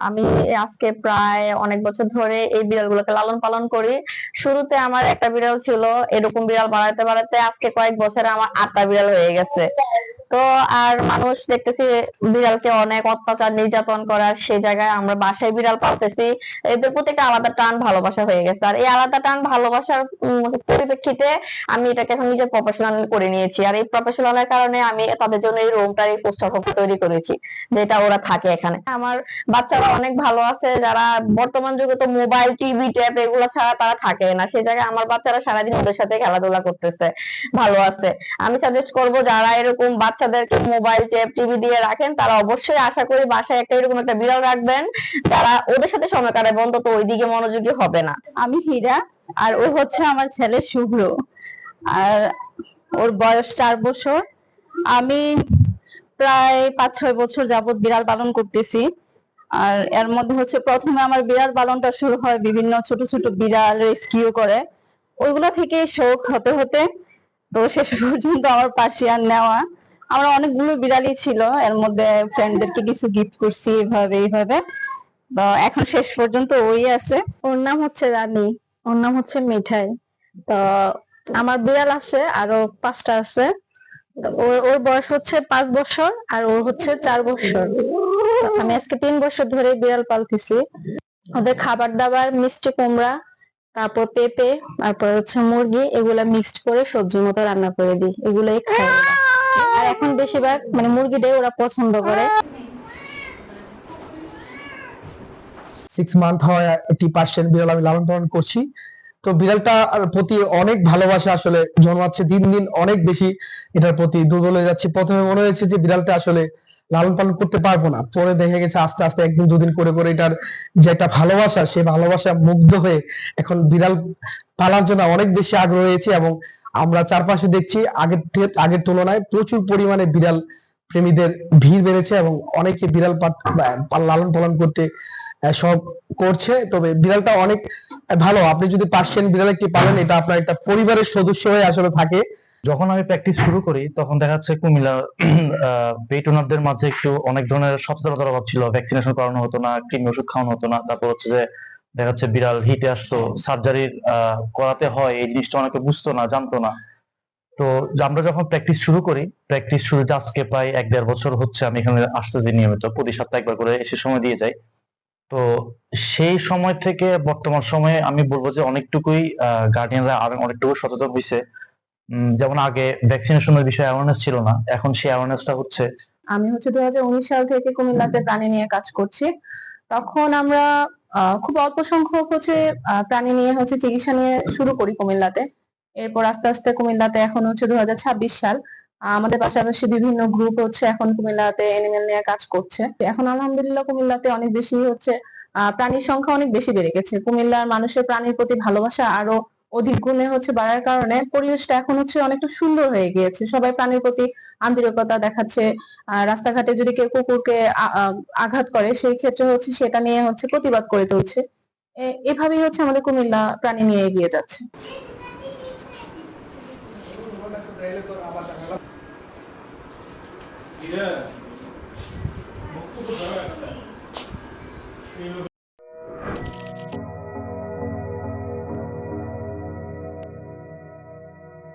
আমি আজকে প্রায় অনেক বছর ধরে এই বিড়ালগুলোকে লালন পালন করি। শুরুতে আমার একটা বিড়াল ছিল, এরকম বিড়াল বাড়াতে বাড়াতে আজকে কয়েক বছরে আমার 8টা বিড়াল হয়ে গেছে। তো আর মানুষ দেখতেছি বিড়ালকে অনেক অত্যাচার নির্যাতন করার, সেই জায়গায় আমরা বাসায় বিড়াল পালতেছি। এদের প্রতি একটা আলাদা টান ভালোবাসা হয়ে গেছে। আর এই আলাদা টান ভালোবাসার পরিপ্রেক্ষিতে আমি এটাকে এখন নিজের প্রফেশনাল করে নিয়েছি। আর এই প্রফেশনালের কারণে আমি তাদের জন্য এই রুমটার এই পোস্টার তৈরি করেছি, যেটা ওরা থাকে এখানে। আমার বাচ্চারা অনেক ভালো আছে, যারা বর্তমান যুগে তো মোবাইল টিভি ট্যাব এগুলো ছাড়া তারা থাকে না, সেই জায়গায় আমার বাচ্চারা সারাদিন ওদের সাথে খেলাধুলা করতেছে, ভালো আছে। আমি সাজেস্ট করব যারা এরকম বাচ্চাদেরকে মোবাইল ট্যাব টিভি দিয়ে রাখেন, তারা অবশ্যই আশা করি বাসায় একটা এরকম একটা বিড়াল রাখবেন, যারা ওদের সাথে সময় কাটাবে, অন্তত ওইদিকে মনোযোগী হবে না। আমি হীরা, আর ও হচ্ছে আমার ছেলে শুভ্র, আর ওর বয়স 4 বছর। আমি প্রায় 5-6 বছর যাবত বিড়াল পালন করতেছি। আর এর মধ্যে হচ্ছে প্রথমে আমার বিড়াল পালনটা শুরু হয় বিভিন্ন ছোট ছোট বিড়াল রেস্কিউ করে, ওইগুলো থেকে শৌক হতে হতে তো শেষ পর্যন্ত আমার পার্সিয়ান নেওয়া। আমার অনেকগুলো বিড়ালই ছিল, এর মধ্যে ফ্রেন্ডদেরকে কিছু গিফট করছি এইভাবে তো এখন শেষ পর্যন্ত ওই আছে। ওর নাম হচ্ছে রানী, ওর নাম হচ্ছে মিঠাই। তো আমার বিড়াল আছে আরো 5টা আছে। তো ওর বয়স হচ্ছে 5 বছর আর ওর হচ্ছে 4 বছর। তো আমি আজকে 3 বছর ধরে বিড়াল পালতেছি। ওদের খাবার দাবার মিষ্টি কুমড়া, তারপর পেঁপে, তারপর হচ্ছে মুরগি, এগুলা মিক্সড করে সবজির মতো রান্না করে দিই, এগুলাই খায় ওরা। আর এখন বেশিরভাগ মানে মুরগিটাই ওরা পছন্দ করে। 6 মান্থ হয় একটি পার্সিয়ান বিড়াল আমি লালন পালন করছি। তো বিড়ালটার প্রতি অনেক ভালোবাসা আসলে জন্মাচ্ছে, দিন দিন অনেক বেশি এটার প্রতি দুর্বল হয়ে যাচ্ছে। প্রথমে মনে হয়েছে যে বিড়ালটা আসলে লালন পালন করতে পারবো না, পরে দেখে গেছে আস্তে আস্তে একদিন দুদিন করে করে এটার যে একটা ভালোবাসা, সেই ভালোবাসা মুগ্ধ হয়ে এখন বিড়াল পালার জন্য অনেক বেশি আগ্রহ হয়েছে। এবং আমরা চারপাশে দেখছি আগের তুলনায় প্রচুর পরিমাণে বিড়াল প্রেমীদের ভিড় বেড়েছে এবং অনেকে বিড়াল লালন পালন করতে সব করছে। তবে বিড়ালটা অনেক ভালো, আপনি যদি পার্সিয়ান বিড়াল একটি পালেন, এটা আপনার একটা পরিবারের সদস্য হয়ে আসলে থাকে। যখন আমি প্র্যাকটিস শুরু করি তখন দেখা যাচ্ছে কুমিল্লার পেট ওনারদের মাঝে একটু অনেক ধরনের সচেতনতার অভাব ছিল। ভ্যাকসিনেশন করানো হতো না, কৃমি ওষুধ খাওয়ানো হতো না। তারপর হচ্ছে যে দেখা যাচ্ছে বিড়াল হিটে আসতো, সার্জারি করাতে হয়, এই জিনিসটা অনেকে বুঝতো না, জানতো না। তো আমরা যখন প্র্যাকটিস শুরু করি, প্র্যাকটিস শুরুতে আজকে প্রায় 1-1.5 বছর হচ্ছে আমি এখানে আসতেছি নিয়মিত, প্রতি সপ্তাহে একবার করে এসে সময় দিয়ে যাই। তো সেই সময় থেকে বর্তমান সময়ে আমি বলবো যে অনেকটুকুই গার্ডিয়ানরা অনেকটুকু সচেতন হয়েছে। যেমন আগে ভ্যাকসিনেশনের বিষয়ে অ্যাওয়ারনেস ছিল না, এখন সেই অ্যাওয়ারনেসটা হচ্ছে। আমি হচ্ছে 2019 সাল থেকে কুমিল্লাতে প্রাণী নিয়ে কাজ করছি। তখন আমরা খুব অল্প সংখ্যক হচ্ছে প্রাণী নিয়ে হচ্ছে চিকিৎসা নিয়ে শুরু করি কুমিল্লাতে। এরপর আস্তে আস্তে কুমিল্লাতে এখন হচ্ছে 2026 সাল, আমাদের পাশাপাশি বিভিন্ন গ্রুপ হচ্ছে এখন কুমিল্লাতে এনিমেল নিয়ে কাজ করছে। এখন আলহামদুলিল্লাহ কুমিল্লাতে অনেক বেশি হচ্ছে প্রাণীর সংখ্যা অনেক বেশি বেড়ে গেছে। কুমিল্লার মানুষের প্রাণীর প্রতি ভালোবাসা আরো অধিক গুণে হচ্ছে বাড়ার কারণে পরিবেশটা এখন হচ্ছে অনেকটা সুন্দর হয়ে গিয়েছে, সবাই প্রাণীর প্রতি আন্তরিকতা দেখাচ্ছে। রাস্তাঘাটে যদি কেউ কুকুরকে আঘাত করে, সেই ক্ষেত্রে হচ্ছে সেটা নিয়ে হচ্ছে প্রতিবাদ করে তুলছে। এভাবেই হচ্ছে আমাদের কুমিল্লা প্রাণী নিয়ে এগিয়ে যাচ্ছে।